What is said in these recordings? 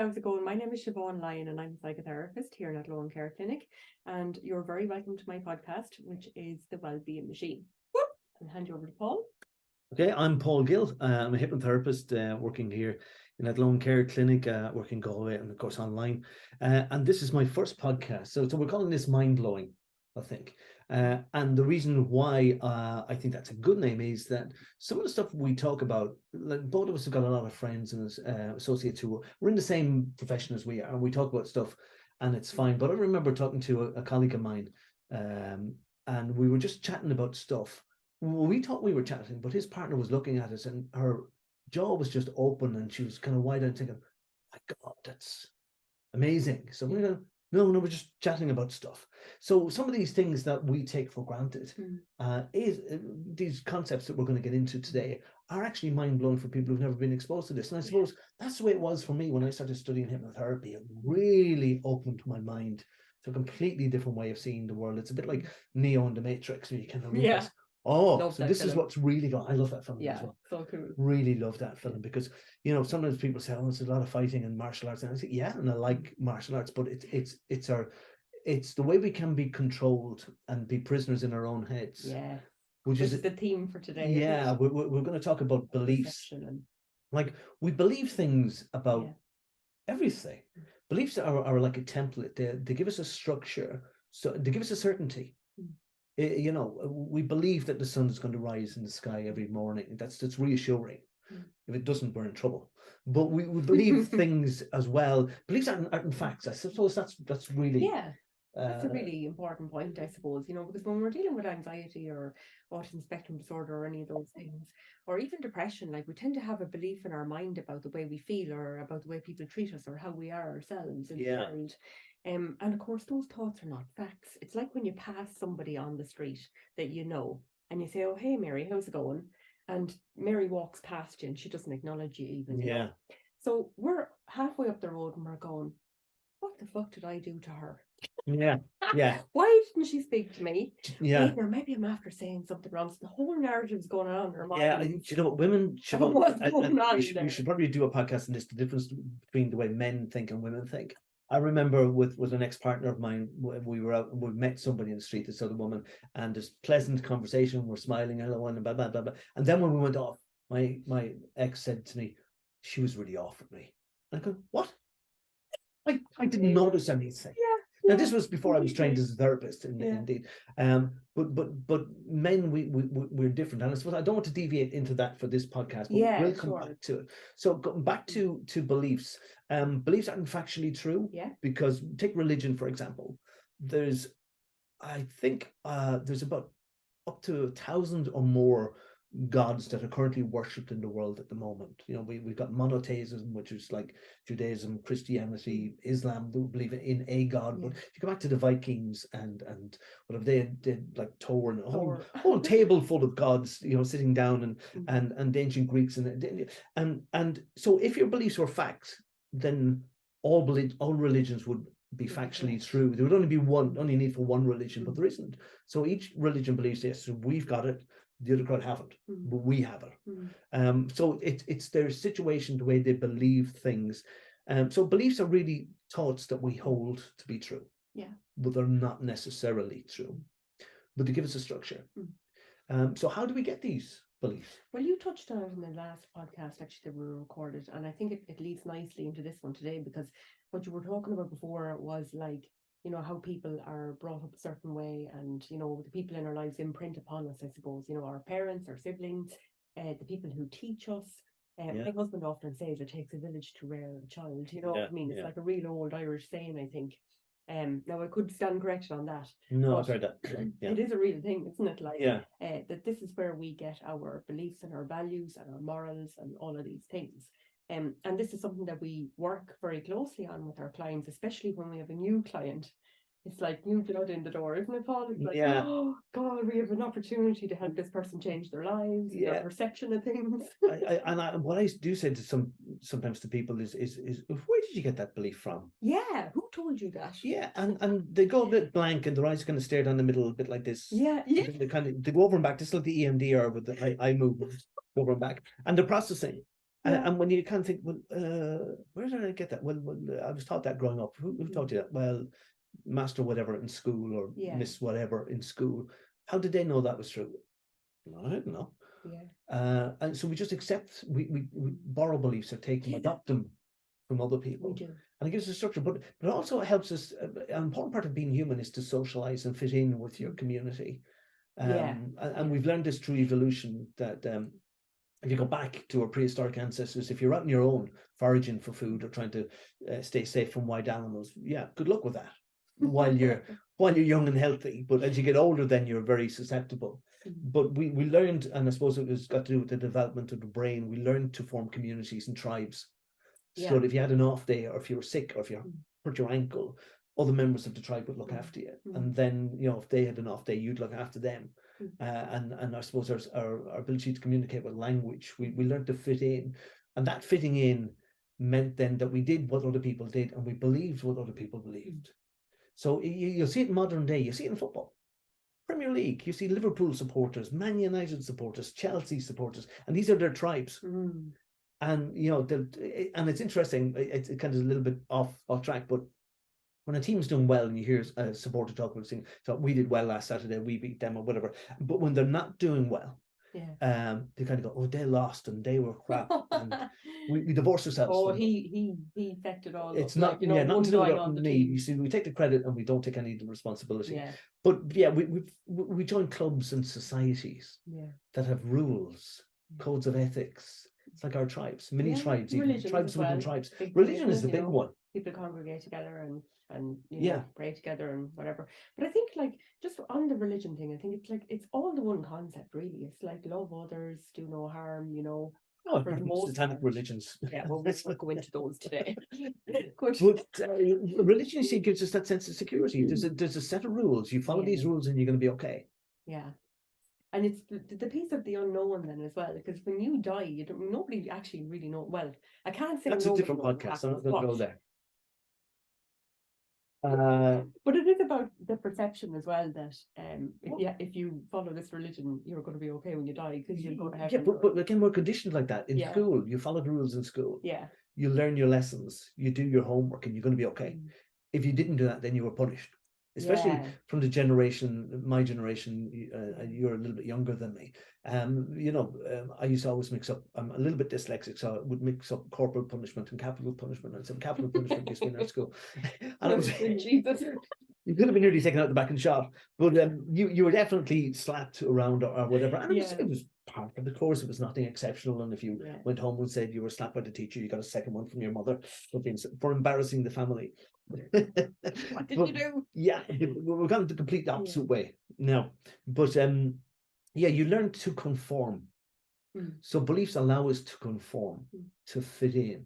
how's it going? My name is Siobhan Leijen and I'm a psychotherapist here at Lone Care Clinic. And you're very welcome to my podcast, which is The Wellbeing Machine. I'll hand you over to Paul. Okay, I'm Paul Gill. I'm a hypnotherapist working here in that Lone Care Clinic, working in Galway and of course online. And this is my first podcast. So we're calling this Mind Blowing, I think. And the reason why I think that's a good name is that some of the stuff we talk about, like both of us have got a lot of friends and associates who we're in the same profession as we are, and we talk about stuff and it's fine. But I remember talking to a colleague of mine and we were just chatting about stuff. We thought we were chatting, but his partner was looking at us and her jaw was just open and she was kind of wide-eyed thinking, my God, that's amazing. So we're going, no, we're just chatting about stuff. So some of these things that we take for granted these concepts that we're going to get into today are actually mind-blowing for people who've never been exposed to this. And I suppose that's the way it was for me when I started studying hypnotherapy. It really opened my mind to a completely different way of seeing the world. It's a bit like Neo in the Matrix, where you kind of realize, so this is what's really going. I love that film as well. So cool. Really love that film because sometimes people say, "Oh, there's a lot of fighting and martial arts," and I say, "Yeah, and I like martial arts, but it's the way we can be controlled and be prisoners in our own heads." Yeah, which is the theme for today. Yeah, we're going to talk about beliefs. Like we believe things about everything. Beliefs are like a template. They give us a structure, so they give us a certainty. We believe that the sun is going to rise in the sky every morning. That's reassuring. If it doesn't, we're in trouble. But we believe things as well. Beliefs aren't facts. I suppose that's really that's a really important point, I suppose. Because when we're dealing with anxiety or autism spectrum disorder or any of those things, or even depression, like we tend to have a belief in our mind about the way we feel or about the way people treat us or how we are ourselves in the world. And of course, those thoughts are not facts. It's like when you pass somebody on the street that and you say, "Oh, hey, Mary, how's it going?" And Mary walks past you and she doesn't acknowledge you even. You know? So we're halfway up the road and we're going, what the fuck did I do to her? Yeah. Why didn't she speak to me? Yeah. Wait, or maybe I'm after saying something wrong. So the whole narrative's going on in her mind. Yeah, you know what, women should. We should probably do a podcast on this, the difference between the way men think and women think. I remember with an ex-partner of mine, we were out and we met somebody in the street, this other woman, and this pleasant conversation, we're smiling, hello, and blah, blah, blah, blah. And then when we went off, my ex said to me, she was really off with me. And I go, what? I didn't notice anything. Now this was before I was trained as a therapist, indeed. But men, we're different, and I suppose I don't want to deviate into that for this podcast. But we'll come back to it. So going back to beliefs, beliefs aren't factually true. Because take religion for example. There's about up to 1,000 or more gods that are currently worshipped in the world at the moment. We've got monotheism, which is like Judaism, Christianity, Islam, they believe in a god. But if you go back to the Vikings and whatever, they did like Thor and a whole table full of gods, sitting down and the ancient Greeks and so if your beliefs were facts, then all religions would be factually true. There would only be only need for one religion, but there isn't. So each religion believes this. So we've got it. The other crowd haven't, but we have it. So it's their situation, the way they believe things. So beliefs are really thoughts that we hold to be true. But they're not necessarily true. But they give us a structure. So how do we get these beliefs? Well, you touched on it in the last podcast actually that we recorded, and I think it leads nicely into this one today, because what you were talking about before was like, how people are brought up a certain way and, the people in our lives imprint upon us, I suppose, our parents, our siblings, the people who teach us. My husband often says it takes a village to rear a child, what I mean? It's like a real old Irish saying, I think. Now I could stand corrected on that. No, I've heard that. It is a real thing, isn't it? Like that this is where we get our beliefs and our values and our morals and all of these things. And this is something that we work very closely on with our clients, especially when we have a new client. It's like new blood in the door, isn't it, Paul? It's like, oh God, we have an opportunity to help this person change their lives, their perception of things. What I do say to sometimes to people is where did you get that belief from? Yeah, who told you that? Yeah, and they go a bit blank and their eyes kind of stare down the middle a bit like this. Yeah. They go over and back, just like the EMDR with the eye movement over and back, and they're processing. And when you kind of think, well, where did I get that? Well, I was taught that growing up. Who taught you that? Well, master whatever in school, or miss whatever in school. How did they know that was true? I don't know. Yeah. And so we just accept, we borrow beliefs or take them, adopt them from other people. We do. And it gives us structure, but it also helps us. An important part of being human is to socialize and fit in with your community. And we've learned this through evolution that if you go back to our prehistoric ancestors, if you're out on your own foraging for food or trying to stay safe from wild animals, good luck with that while you're young and healthy. But as you get older, then you're very susceptible. But we learned, and I suppose it was got to do with the development of the brain, we learned to form communities and tribes. So that if you had an off day, or if you were sick, or if you hurt your ankle, other members of the tribe would look after you. And then, if they had an off day, you'd look after them. And I suppose our ability to communicate with language, we learned to fit in. And that fitting in meant then that we did what other people did, and we believed what other people believed. So you'll see it in modern day, you see it in football. Premier League, you see Liverpool supporters, Man United supporters, Chelsea supporters, and these are their tribes. And and it's interesting. It's kind of a little bit off track, but when a team's doing well and you hear a supporter talk about saying, "So we did well last Saturday, we beat them," or whatever. But when they're not doing well, they kind of go, "Oh, they lost and they were crap." And we divorce ourselves. Oh, he affected all. It's not, not to do with me. You see, we take the credit and we don't take any of the responsibility. Yeah. But we join clubs and societies that have rules, codes of ethics. It's like our tribes, mini tribes, even tribes within tribes. Religion is the big one. People congregate together and pray together and whatever. But I think, like, just on the religion thing, I think it's all the one concept, really. It's like love others, do no harm, Oh, for most satanic religions. Yeah, well, we'll go into those today. But religion, you see, gives us that sense of security. There's a set of rules. You follow these rules and you're going to be okay. Yeah. And it's the piece of the unknown then as well, because when you die, nobody actually really know. Well, I can't say that's a different podcast. I'm not going to go there. But it is about the perception as well that if you follow this religion, you're going to be okay when you die because you'll go to heaven. Yeah, but again, we're conditioned like that in school. You follow the rules in school. Yeah. You learn your lessons. You do your homework, and you're going to be okay. If you didn't do that, then you were punished. Especially from the generation, my generation, you're a little bit younger than me. I used to always mix up, I'm a little bit dyslexic, so I would mix up corporal punishment and capital punishment. And some capital punishment used to be in our school. And it was, Jesus. You could have been nearly taken out the back and shot, but you were definitely slapped around or whatever. And it was part of the course. It was nothing exceptional. And if you went home and said you were slapped by the teacher, you got a second one from your mother for embarrassing the family. What did you do? Yeah, we're going the complete opposite way now. But you learn to conform. So beliefs allow us to conform, to fit in,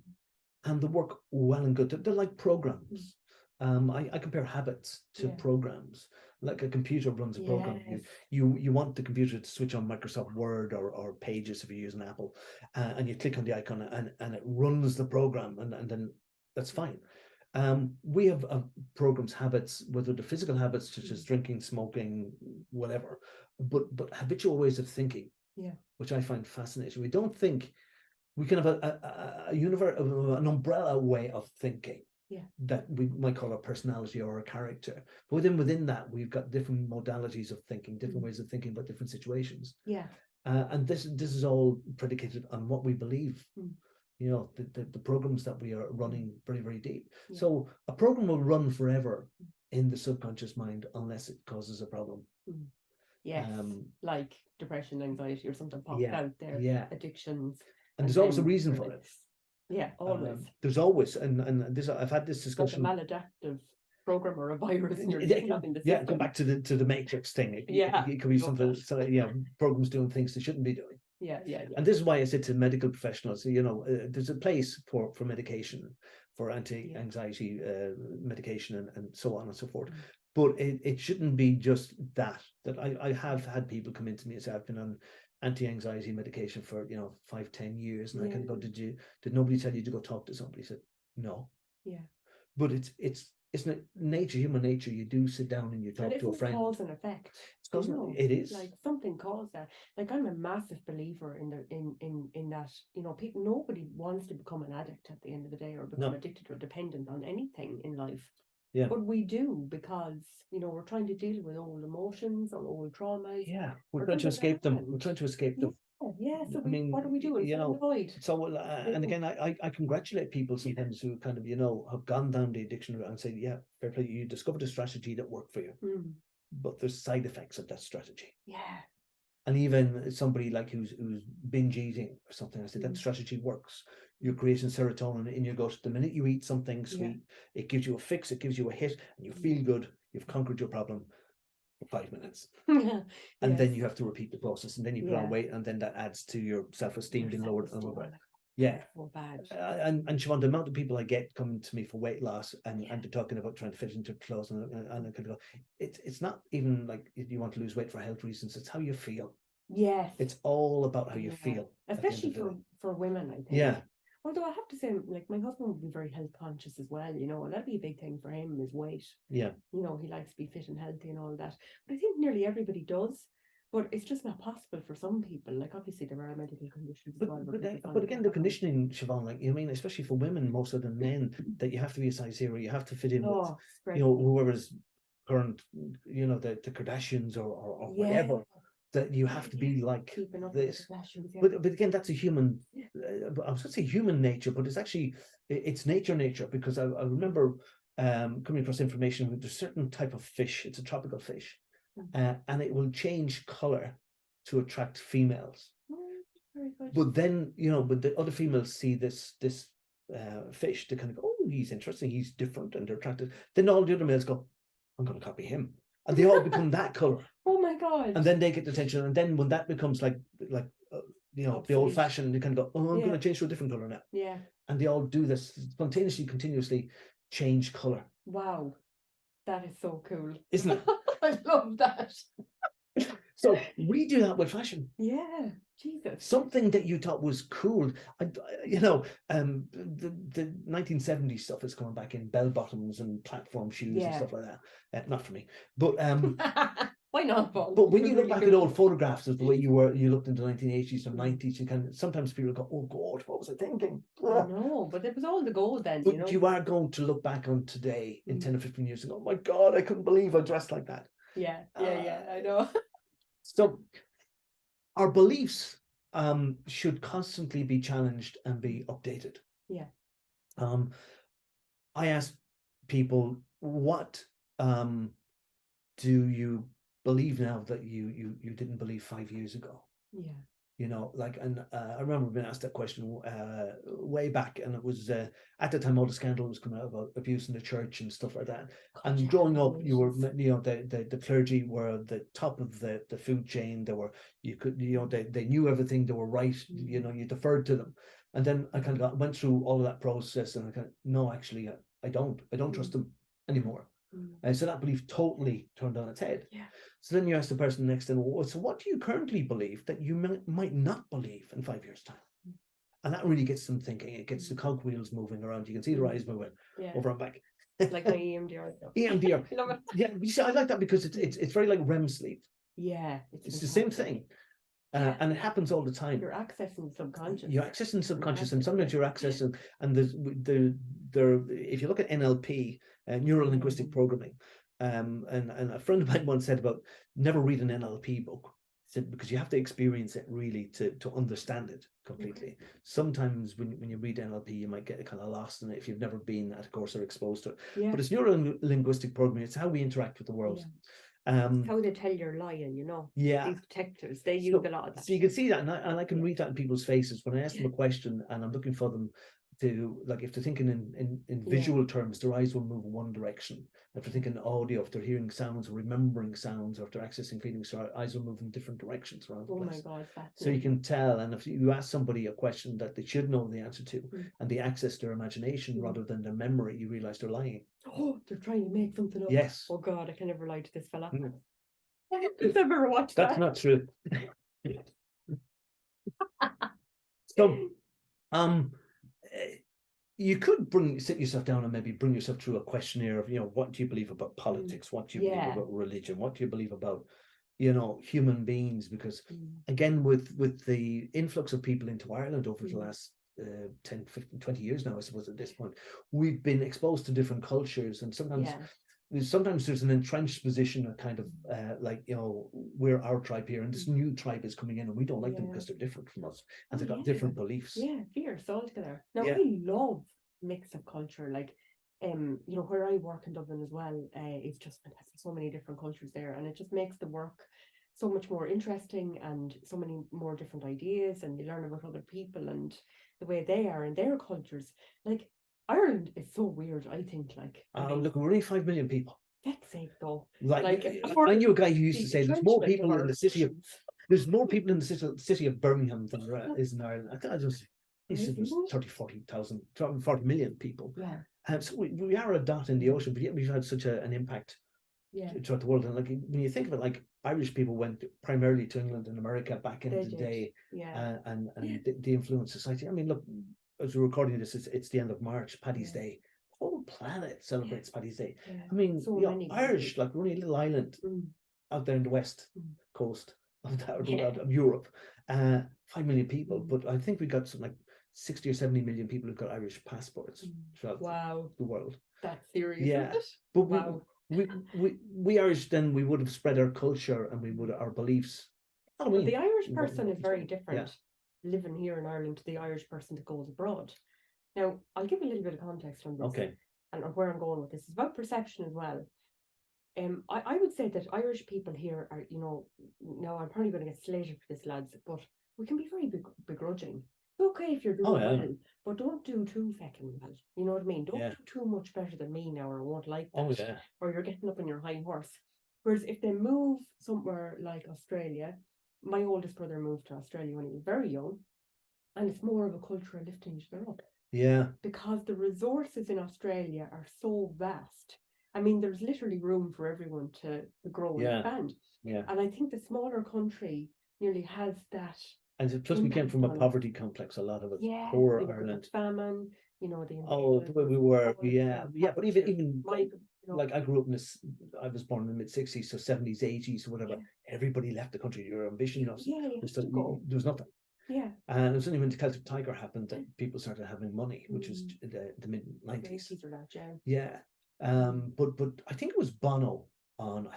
and they work well and good. They're like programs. I compare habits to programs. Like a computer runs a program. You want the computer to switch on Microsoft Word or Pages if you use an Apple, and you click on the icon and it runs the program, and then that's fine. We have programs, habits, whether the physical habits such as drinking, smoking, whatever, but habitual ways of thinking, which I find fascinating. We don't think we can have a universe, an umbrella way of thinking that we might call our personality or our character. But within that, we've got different modalities of thinking, different ways of thinking about different situations. And this is all predicated on what we believe. The programs that we are running very, very deep. So a program will run forever in the subconscious mind unless it causes a problem. Yes, like depression, anxiety, or something pops out there. Addictions. And there's always a reason for it. Yeah, always. There's always, and this I've had this discussion. Like a maladaptive program or a virus in your go back to the Matrix thing. It could be something. So programs doing things they shouldn't be doing. Yeah. And this is why I said to medical professionals, there's a place for medication, for anti-anxiety medication and so on and so forth. But it shouldn't be just that I have had people come into me and say, I've been on anti-anxiety medication for 5-10 years, and I kind of go, did nobody tell you to go talk to somebody? I said, no. But it's isn't it nature, human nature? You do sit down and you talk to a friend. Cause and effect. It's cause it is. Like something caused that. Like I'm a massive believer in that, people, nobody wants to become an addict at the end of the day, or become addicted or dependent on anything in life. Yeah. But we do, because we're trying to deal with old emotions or old traumas. Yeah, we're trying to escape them. We're trying to escape them. Yeah. So what are we doing? So and again, I congratulate people sometimes who kind of have gone down the addiction route and say, yeah, fair play, you discovered a strategy that worked for you, but there's side effects of that strategy. Yeah. And even somebody like who's binge eating or something, I said that strategy works. You're creating serotonin in your gut. The minute you eat something sweet, it gives you a fix, it gives you a hit, and you feel good. You've conquered your problem for 5 minutes. And then you have to repeat the process, and then you put on weight, and then that adds to your self-esteem being lowered. Yeah. So bad. And Siobhan, the amount of people I get coming to me for weight loss and they're talking about trying to fit into clothes, and I kind of go, it's not even like you want to lose weight for health reasons, it's how you feel. Yes. It's all about how you feel. Especially for women, I think. Yeah. Although I have to say, like, my husband would be very health conscious as well, and that'd be a big thing for him, is weight. Yeah. He likes to be fit and healthy and all that. But I think nearly everybody does. But it's just not possible for some people. Like, obviously there are medical conditions. But again, the conditioning, Siobhan, like, especially for women more so than men, that you have to be a size zero, you have to fit in with, whoever's current, the Kardashians or whatever. That you have to be like this, but again, that's a human. I was going to say human nature, but it's actually it's nature, because I remember coming across information with a certain type of fish. It's a tropical fish, and it will change color to attract females. Very good. But then but the other females see this fish, they kind of go, oh, he's interesting, he's different, and they're attracted. Then all the other males go, I'm going to copy him. And they all become that color. Oh my God. And then they get the attention. And then when that becomes like the old fashioned, they kind of go, oh, I'm going to change to a different color now. Yeah. And they all do this spontaneously, continuously change color. Wow. That is so cool. Isn't it? I love that. So we do that with fashion. Yeah. Jesus. Something that you thought was cool. The 1970s stuff is coming back in, bell bottoms and platform shoes and stuff like that. Not for me, but why not, Paul? But when you look back at old photographs of the way you looked in the 1980s and 90s, you can sometimes people go, oh God, what was I thinking? No, but it was all the gold then. But you are going to look back on today in 10 or 15 years and go, oh my God, I couldn't believe I dressed like that. Yeah, I know. So our beliefs should constantly be challenged and be updated. Yeah. I ask people, what do you believe now that you didn't believe 5 years ago? Yeah. And I remember being asked that question way back, and it was at the time all the scandal was coming out about abuse in the church and stuff like that. And growing up, you were, the clergy were the top of the food chain. They knew everything. They were right. You deferred to them. And then I kind of went through all of that process, and I kind of, no, actually, I don't trust them anymore. And so that belief totally turned on its head. Yeah. So then you ask the person next, and so what do you currently believe that you might not believe in 5 years' time? And that really gets them thinking. It gets the cogwheels moving around. You can see their eyes moving over and back. Like my EMDR. EMDR. Yeah, you see, I like that because it's very like REM sleep. Yeah, it's the same thing. And it happens all the time. You're accessing the subconscious. You're accessing subconscious, and sometimes you're accessing, and if you look at NLP, neuro linguistic programming, and a friend of mine once said about never read an NLP book. Said because you have to experience it really to understand it completely. Okay. Sometimes when you read NLP, you might get kind of lost in it if you've never been at a course or exposed to it. Yeah. But it's neuro linguistic programming. It's how we interact with the world. Yeah. How they tell you're lying, Yeah. These detectors, they use a lot of that. So you can see that, and I can read that in people's faces when I ask them a question, and I'm looking for them to, like, if they're thinking in visual terms, their eyes will move in one direction. If they're thinking audio, if they're hearing sounds or remembering sounds, or if they're accessing feelings, their eyes will move in different directions around the place. My God, so you can tell, and if you ask somebody a question that they should know the answer to, and they access their imagination rather than their memory, you realize they're lying. Oh, they're trying to make something up. Yes. Oh God, I can never lie to this fella. I've never watched that. That's not true. So, you could sit yourself down and maybe bring yourself through a questionnaire of, what do you believe about politics? What do you believe about religion? What do you believe about, human beings? Because again, with the influx of people into Ireland over the last 10, 15, 20 years now, I suppose at this point, we've been exposed to different cultures, and sometimes there's an entrenched position of kind of we're our tribe here, and this new tribe is coming in, and we don't like them because they're different from us, and they've got different beliefs. Yeah, fierce altogether. Now I love mix of culture, like where I work in Dublin as well, it's just fantastic. So many different cultures there, and it just makes the work so much more interesting, and so many more different ideas, and you learn about other people and the way they are and their cultures. Like Ireland is so weird, I think. Look, we're only 5 million people. Fuck's sake, though. I knew a guy who used to say there's more people in the city of Birmingham than there is in Ireland. He said there's 40 million people. Yeah. So we are a dot in the ocean, but yet we've had such an impact throughout the world. And when you think of it, Irish people went primarily to England and America back in the day, and the influence society. I mean, look, as we're recording this, it's the end of March, Paddy's Day. The whole planet celebrates Paddy's Day. I mean, Irish, we're only a little island out there in the west coast of Europe, 5 million people, but I think we got something like 60 or 70 million people who've got Irish passports throughout the world. That's serious, isn't it? But we Irish, then we would have spread our culture, and we would our beliefs. But the Irish person is very different living here in Ireland to the Irish person that goes abroad. Now, I'll give a little bit of context on this. Okay. And where I'm going with this. It's about perception as well. I would say that Irish people here are, now I'm probably going to get slated for this, lads, but we can be very begrudging. It's okay if you're doing well, but don't do too fucking well. You know what I mean? Don't do too much better than me now, or I won't like that. Or you're getting up on your high horse. Whereas if they move somewhere like Australia, my oldest brother moved to Australia when he was very young, and it's more of a culture of lifting each other up. Yeah. Because the resources in Australia are so vast. I mean, there's literally room for everyone to grow and expand. Yeah. And I think the smaller country nearly has that. And plus, we came from a poverty complex, a lot of it. Yeah. Poor Ireland. Famine, the way we were. But even I grew up I was born in the mid 60s, so 70s, 80s, whatever. Yeah. Everybody left the country. Your ambition there was nothing. Yeah. And it was only when the Celtic Tiger happened that people started having money, which was the mid 90s. Yeah. But I think it was Bono on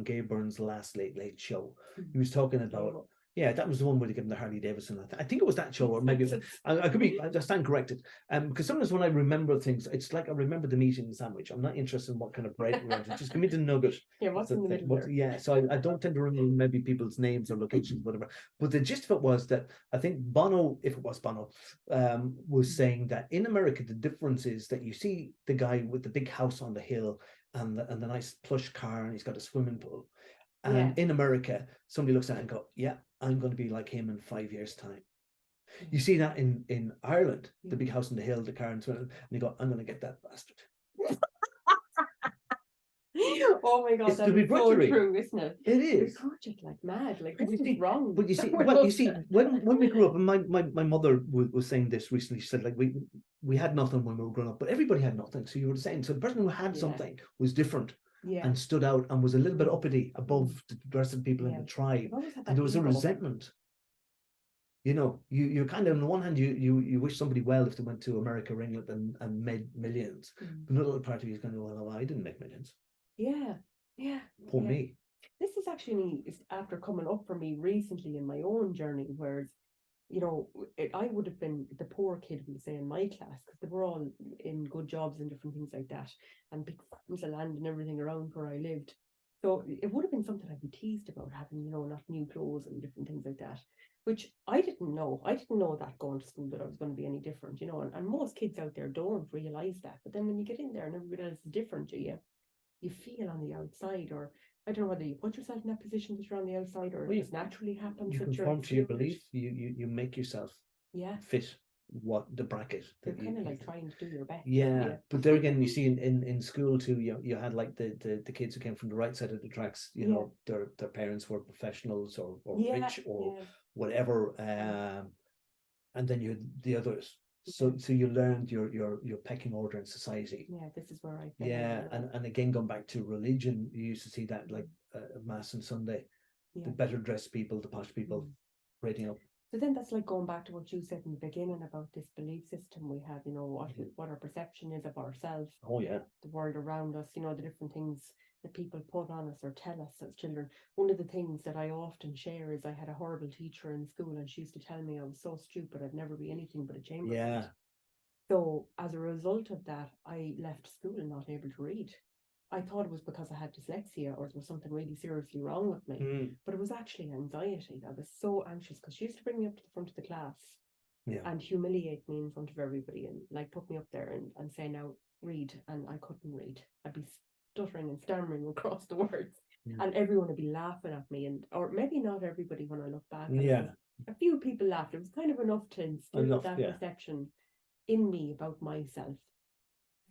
Gay Byrne's last late show. He was talking about that was the one where they gave him the Harley Davidson. I think it was that show, or maybe I stand corrected. Because sometimes when I remember things, it's like I remember the meat in the sandwich. I'm not interested in what kind of bread we're on. Just give me the nugget. Yeah, what's in the middle there? So I don't tend to remember maybe people's names or locations, whatever. But the gist of it was that I think Bono, if it was Bono, was saying that in America the difference is that you see the guy with the big house on the hill and the nice plush car, and he's got a swimming pool. And in America, somebody looks at it and go, yeah, I'm going to be like him in 5 years' time. You see that in Ireland, the big house on the hill, the car, and you go, I'm going to get that bastard. Oh my God, it's that's so true, isn't it? It is. We project like mad, like this is wrong. But you see, when we grew up, and my mother was saying this recently. She said, like, we had nothing when we were growing up, but everybody had nothing. So you were saying, so the person who had something was different. And stood out and was a little bit uppity above the rest of the people in the tribe. And there was a resentment. You kind of, on the one hand, you wish somebody well if they went to America or England and made millions. But another part of you is going, well, I didn't make millions. Yeah. Poor me. This is actually after coming up for me recently in my own journey, whereas I would have been the poor kid, we say, in my class, because they were all in good jobs and different things like that, and big farms of land and everything around where I lived. So it would have been something I'd be teased about, having, not new clothes and different things like that, which I didn't know. I didn't know that going to school that I was going to be any different, and most kids out there don't realize that. But then when you get in there and everybody else is different, you feel on the outside, or I don't know whether you put yourself in that position that you're on the outside, or it just naturally happens. You conform to your belief. You make yourself fit what the bracket. You're kind of like trying to do your best. Yeah, but there again, you see in school too. You had like the kids who came from the right side of the tracks. Their parents were professionals or rich or whatever, and then you had the others. So you learned your pecking order in society. Yeah, this is where I fit Yeah, in. and again, going back to religion, you used to see that like Mass and Sunday, the better dressed people, the posh people, rating up. So then that's like going back to what you said in the beginning about this belief system we have, what our perception is of ourselves. Oh yeah. The world around us, the different things that people put on us or tell us as children. One of the things that I often share is I had a horrible teacher in school, and she used to tell me I was so stupid I'd never be anything but a chambermaid. Yeah. So as a result of that, I left school not able to read. I thought it was because I had dyslexia or there was something really seriously wrong with me. But it was actually anxiety. I was so anxious because she used to bring me up to the front of the class and humiliate me in front of everybody and like put me up there and say, now read. And I couldn't read. I'd be stuttering and stammering across the words. And everyone would be laughing at me. Or maybe not everybody when I look back. A few people laughed. It was kind of enough to instill that perception in me about myself.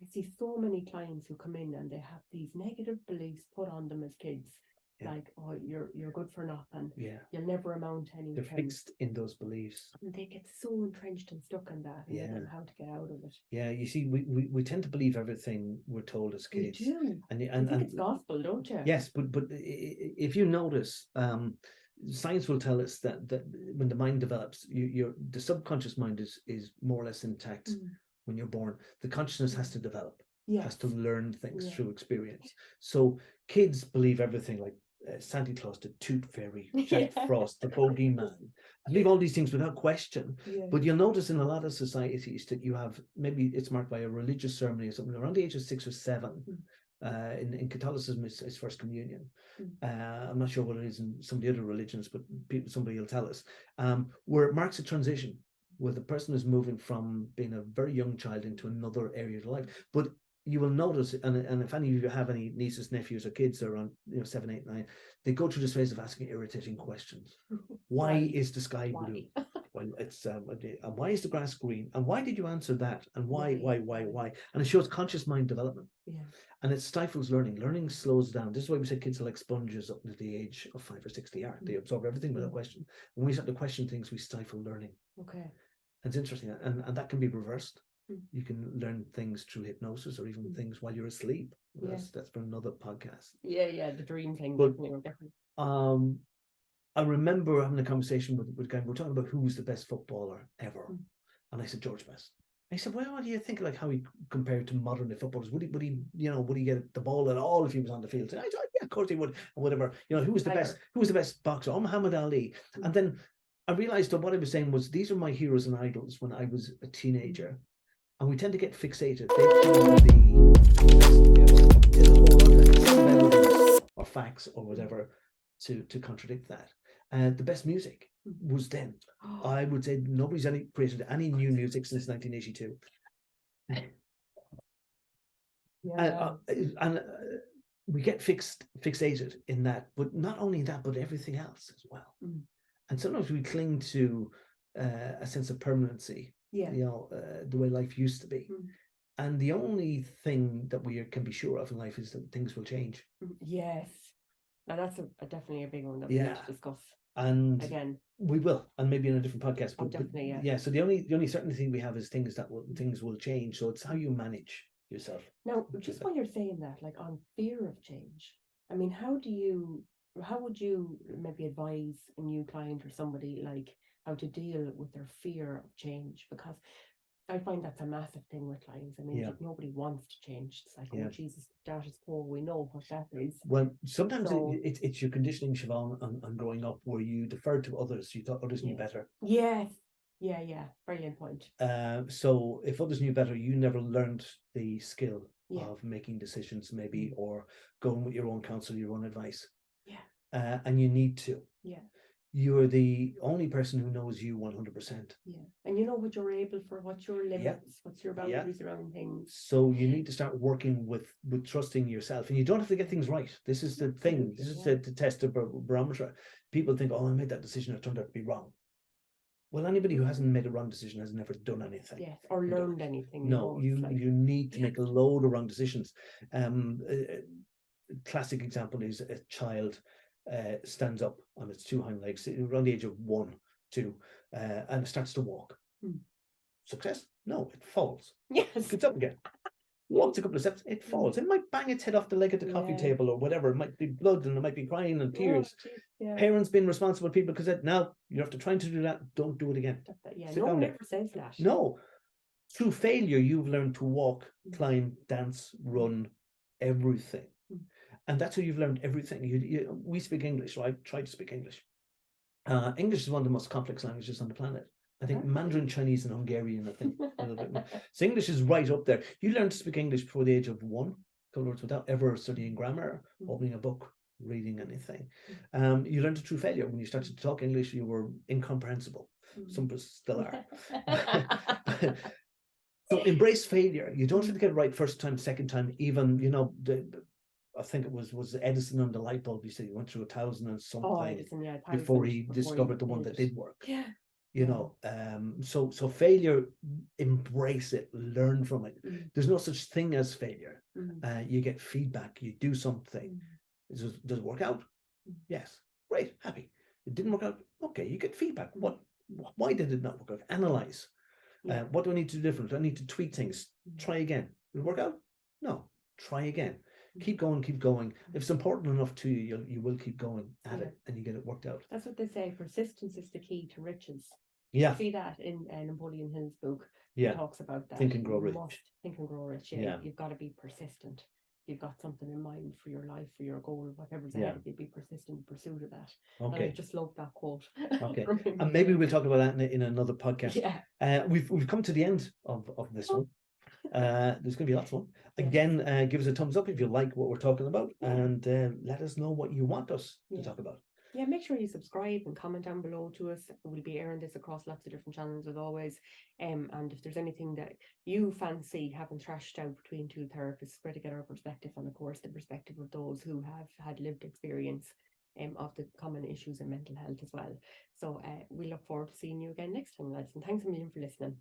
I see so many clients who come in and they have these negative beliefs put on them as kids, like, oh, you're good for nothing. You'll never amount to anything. They're fixed in those beliefs. And they get so entrenched and stuck in that, and they don't know how to get out of it. Yeah, you see, we tend to believe everything we're told as kids. You do. And you think it's gospel, don't you? Yes, but if you notice, science will tell us that when the mind develops, the subconscious mind is more or less intact when you're born. The consciousness has to develop, has to learn things through experience. So kids believe everything, like Santa Claus, the Tooth Fairy, Jack Frost, the Bogeyman. I believe all these things without question. But you'll notice in a lot of societies that you have, maybe it's marked by a religious ceremony or something around the age of 6 or 7. In Catholicism, it's First Communion. I'm not sure what it is in some of the other religions, but somebody will tell us. Where it marks a transition, where the person is moving from being a very young child into another area of life. But you will notice, and if any of you have any nieces, nephews, or kids that are on 7, 8, 9, they go through this phase of asking irritating questions. Why is the sky blue? Well, it's why is the grass green? And why did you answer that? And why? And it shows conscious mind development. And it stifles learning. Learning slows down. This is why we say kids are like sponges up to the age of 5 or 6 they are. They absorb everything without question. When we start to question things, we stifle learning. And it's interesting. And that can be reversed. You can learn things through hypnosis or even things while you're asleep. That's for another podcast. The dream thing. But, I remember having a conversation with a guy. We were talking about who was the best footballer ever. And I said, George Best. I said, well, what do you think, like how he compared to modern day footballers? Would he get the ball at all if he was on the field? And I said, yeah, of course he would, or whatever. Who was the best boxer? Oh, Muhammad Ali. And then I realized that what I was saying was, these are my heroes and idols when I was a teenager. And we tend to get fixated. They tend to be there's a whole lot of evidence or facts or whatever to contradict that. The best music was then. I would say nobody's created any new music since 1982. And we get fixated in that, but not only that, but everything else as well. And sometimes we cling to a sense of permanency. The way life used to be. And the only thing that we can be sure of in life is that things will change. Yes. Now that's definitely a big one that we need to discuss. And again, we will, and maybe in a different podcast. But definitely, so the only certainty we have is things will change. So it's how you manage yourself. Now, just while you're saying that, like on fear of change, I mean, how would you maybe advise a new client or somebody like how to deal with their fear of change? Because I find that's a massive thing with clients. I mean, nobody wants to change. It's like, oh, Jesus, status quo, we know what that is. Well, sometimes it's your conditioning, Siobhan, on growing up where you deferred to others. You thought others knew better. Yes. Yeah. Brilliant point. So if others knew better, you never learned the skill of making decisions, maybe, or going with your own counsel, your own advice. And you need to. You're the only person who knows you 100%. And you know what you're able for, what's your limits, what's your boundaries around things. So you need to start working with trusting yourself. And you don't have to get things right. This is the thing. This is the test of barometer. People think, oh, I made that decision, it turned out to be wrong. Well, anybody who hasn't made a wrong decision has never done anything. Yes, or learned anything. No, you need to make a load of wrong decisions. Classic example is a child stands up on its two hind legs around the age of 1, 2, and starts to walk. Success? No, it falls. Yes. Gets up again. Walks a couple of steps, it falls. It might bang its head off the leg at the coffee table or whatever. It might be blood and it might be crying and tears. Parents being responsible people because said, no, you have to try to do that. Don't do it again. Yeah, no one ever says that. No. Through failure, you've learned to walk, climb, dance, run, everything. And that's how you've learned everything. We speak English, so I try to speak English. English is one of the most complex languages on the planet. I think Mandarin, Chinese, and Hungarian, I think a little bit more. So English is right up there. You learn to speak English before the age of 1, words without ever studying grammar, opening a book, reading anything. You learned it through failure. When you started to talk English, you were incomprehensible. Some of us still are. So embrace failure. You don't have to get it right first time, second time, even, I think it was Edison on the light bulb. He said he went through 1,000 and something before he discovered the one that did work. Yeah. So failure, embrace it, learn from it. There's no such thing as failure. You get feedback, you do something. Does it work out? Yes. Great, happy. It didn't work out. Okay, you get feedback. Why did it not work out? Analyze. What do I need to do different? Do I need to tweak things? Try again. Will it work out? No. Try again. Keep going, keep going. If it's important enough to you, you will keep going at it and you get it worked out. That's what they say. Persistence is the key to riches. Yeah. You see that in Napoleon Hill's book. Yeah. He talks about that. Think and Grow Rich. Think and Grow Rich. Yeah. You've got to be persistent. You've got something in mind for your life, for your goal, whatever's ahead. You'd be persistent in pursuit of that. Okay. And I just love that quote. Okay. And maybe we'll talk about that in another podcast. Yeah. We've come to the end of this one. There's going to be lots of them. Again, give us a thumbs up if you like what we're talking about, and let us know what you want us to talk about. Yeah, make sure you subscribe and comment down below to us. We'll be airing this across lots of different channels as always. And if there's anything that you fancy having thrashed out between two therapists, we're to get our perspective and, of course, the perspective of those who have had lived experience of the common issues in mental health as well. So we look forward to seeing you again next time, lads. And thanks a million for listening.